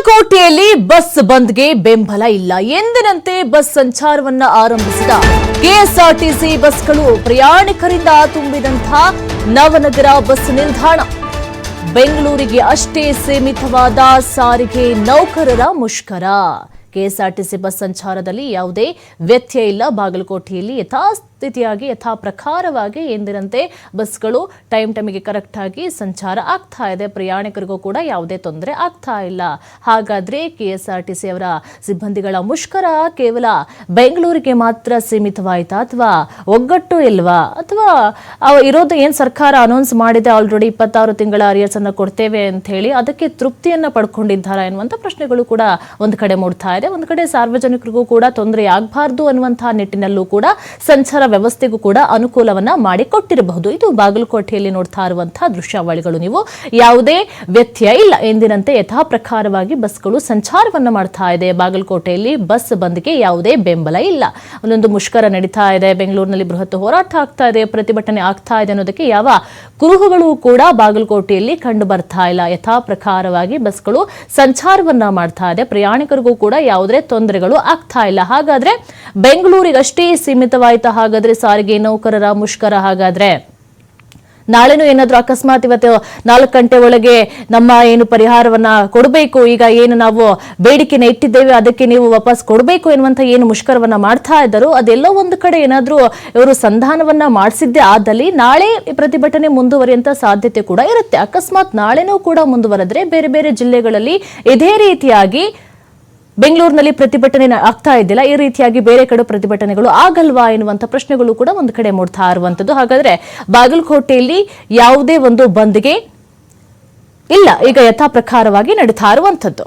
ಬಾಗಲಕೋಟೆಯಲ್ಲಿ ಬಸ್ ಬಂದ್ಗೆ ಬೆಂಬಲ ಇಲ್ಲ. ಎಂದಿನಂತೆ ಬಸ್ ಸಂಚಾರವನ್ನ ಆರಂಭಿಸಿದ ಕೆಎಸ್ಆರ್ಟಿಸಿ ಬಸ್ಗಳು ಪ್ರಯಾಣಿಕರಿಂದ ತುಂಬಿದಂತಹ ನವನಗರ ಬಸ್ ನಿಲ್ದಾಣ. ಬೆಂಗಳೂರಿಗೆ ಅಷ್ಟೇ ಸೀಮಿತವಾದ ಸಾರಿಗೆ ನೌಕರರ ಮುಷ್ಕರ. ಕೆಎಸ್ಆರ್ಟಿಸಿ ಬಸ್ ಸಂಚಾರದಲ್ಲಿ ಯಾವುದೇ ವ್ಯತ್ಯಯ ಇಲ್ಲ. ಬಾಗಲಕೋಟೆಯಲ್ಲಿ ಯಥಾಸ್ಥಿತಿಯಾಗಿ ಯಥಾ ಪ್ರಕಾರವಾಗಿ ಎಂದಿನಂತೆ ಬಸ್ಗಳು ಟೈಮಿಗೆ ಕರೆಕ್ಟ್ ಆಗಿ ಸಂಚಾರ ಆಗ್ತಾ ಇದೆ. ಪ್ರಯಾಣಿಕರಿಗೂ ಕೂಡ ಯಾವುದೇ ತೊಂದರೆ ಆಗ್ತಾ ಇಲ್ಲ. ಹಾಗಾದ್ರೆ ಕೆಎಸ್ಆರ್ಟಿಸಿ ಅವರ ಸಿಬ್ಬಂದಿಗಳ ಮುಷ್ಕರ ಕೇವಲ ಬೆಂಗಳೂರಿಗೆ ಮಾತ್ರ ಸೀಮಿತವಾಯಿತಾ ಅಥವಾ ಒಗ್ಗಟ್ಟು ಇಲ್ವಾ? ಅಥವಾ ಇರೋದು ಏನು ಸರ್ಕಾರ ಅನೌನ್ಸ್ ಮಾಡಿದೆ ಆಲ್ರೆಡಿ 26 ತಿಂಗಳ ಅರಿಯರ್ಸ್ ಅನ್ನು ಕೊಡ್ತೇವೆ ಅಂತ ಹೇಳಿ, ಅದಕ್ಕೆ ತೃಪ್ತಿಯನ್ನ ಪಡ್ಕೊಂಡಿದ್ದಾರಾ ಎನ್ನುವಂತ ಪ್ರಶ್ನೆಗಳು ಕೂಡ ಒಂದು ಕಡೆ ಮೂಡ್ತಾ ಇದೆ. ಒಂದು ಕಡೆ ಸಾರ್ವಜನಿಕರಿಗೂ ಕೂಡ ತೊಂದರೆ ಆಗಬಾರದು ಅನ್ನುವಂತಹ ನಿಟ್ಟಿನಲ್ಲೂ ಕೂಡ ಸಂಚಾರ ವ್ಯವಸ್ಥೆಗೂ ಕೂಡ ಅನುಕೂಲವನ್ನ ಮಾಡಿಕೊಟ್ಟಿರಬಹುದು. ಇದು ಬಾಗಲಕೋಟೆಯಲ್ಲಿ ನೋಡ್ತಾ ಇರುವಂತಹ ದೃಶ್ಯಾವಳಿಗಳು. ನೀವು ಯಾವುದೇ ವ್ಯತ್ಯಯ ಇಲ್ಲ, ಎಂದಿನಂತೆ ಯಥಾ ಪ್ರಕಾರವಾಗಿ ಬಸ್ಗಳು ಸಂಚಾರವನ್ನ ಮಾಡ್ತಾ ಇದೆ. ಬಾಗಲಕೋಟೆಯಲ್ಲಿ ಬಸ್ ಬಂದ್ಗೆ ಯಾವುದೇ ಬೆಂಬಲ ಇಲ್ಲ. ಒಂದೊಂದು ಮುಷ್ಕರ ನಡೀತಾ ಇದೆ, ಬೆಂಗಳೂರಿನಲ್ಲಿ ಬೃಹತ್ ಹೋರಾಟ ಆಗ್ತಾ ಇದೆ, ಪ್ರತಿಭಟನೆ ಆಗ್ತಾ ಇದೆ ಅನ್ನೋದಕ್ಕೆ ಯಾವ ಕುರುಹುಗಳು ಕೂಡ ಬಾಗಲಕೋಟೆಯಲ್ಲಿ ಕಂಡು ಬರ್ತಾ ಇಲ್ಲ. ಯಥಾ ಪ್ರಕಾರವಾಗಿ ಬಸ್ಗಳು ಸಂಚಾರವನ್ನ ಮಾಡ್ತಾ ಇದೆ. ಪ್ರಯಾಣಿಕರಿಗೂ ಕೂಡ ಯಾವುದೇ ತೊಂದರೆಗಳು ಆಗ್ತಾ ಇಲ್ಲ. ಹಾಗಾದ್ರೆ ಬೆಂಗಳೂರಿಗಷ್ಟೇ ಸೀಮಿತವಾಯ್ತಾ? ಹಾಗಾದ್ರೆ ಸಾರಿಗೆ ನೌಕರರ ಮುಷ್ಕರ ಹಾಗಾದ್ರೆ ನಾಳೆನೂ ಏನಾದ್ರೂ ಅಕಸ್ಮಾತ್ ಇವತ್ತು 4 ಗಂಟೆ ಒಳಗೆ ನಮ್ಮ ಏನು ಪರಿಹಾರವನ್ನ ಕೊಡಬೇಕು, ಈಗ ಏನು ನಾವು ಬೇಡಿಕೆನ ಇಟ್ಟಿದ್ದೇವೆ ಅದಕ್ಕೆ ನೀವು ವಾಪಸ್ ಕೊಡಬೇಕು ಎನ್ನುವಂತ ಏನು ಮುಷ್ಕರವನ್ನ ಮಾಡ್ತಾ ಇದ್ದಾರೋ ಅದೆಲ್ಲೋ ಒಂದು ಕಡೆ ಏನಾದ್ರೂ ಇವರು ಸಂಧಾನವನ್ನ ಮಾಡಿಸಿದ್ದೇ ಆದಲ್ಲಿ ನಾಳೆ ಪ್ರತಿಭಟನೆ ಮುಂದುವರಿಯುವಂತ ಸಾಧ್ಯತೆ ಕೂಡ ಇರುತ್ತೆ. ಅಕಸ್ಮಾತ್ ನಾಳೆನೂ ಕೂಡ ಮುಂದುವರೆದ್ರೆ ಬೇರೆ ಬೇರೆ ಜಿಲ್ಲೆಗಳಲ್ಲಿ ಇದೇ ರೀತಿಯಾಗಿ ಬೆಂಗಳೂರಿನಲ್ಲಿ ಪ್ರತಿಭಟನೆ ಆಗ್ತಾ ಇದ್ದಿಲ್ಲ, ಈ ರೀತಿಯಾಗಿ ಬೇರೆ ಕಡೆ ಪ್ರತಿಭಟನೆಗಳು ಆಗಲ್ವಾ ಎನ್ನುವಂತ ಪ್ರಶ್ನೆಗಳು ಕೂಡ ಒಂದು ಕಡೆ ಮೂಡ್ತಾ ಇರುವಂತದ್ದು. ಹಾಗಾದ್ರೆ ಬಾಗಲಕೋಟೆಯಲ್ಲಿ ಯಾವುದೇ ಒಂದು ಬಂದ್ಗೆ ಇಲ್ಲ, ಈಗ ಯಥಾ ಪ್ರಕಾರವಾಗಿ ನಡೀತಾ ಇರುವಂತದ್ದು.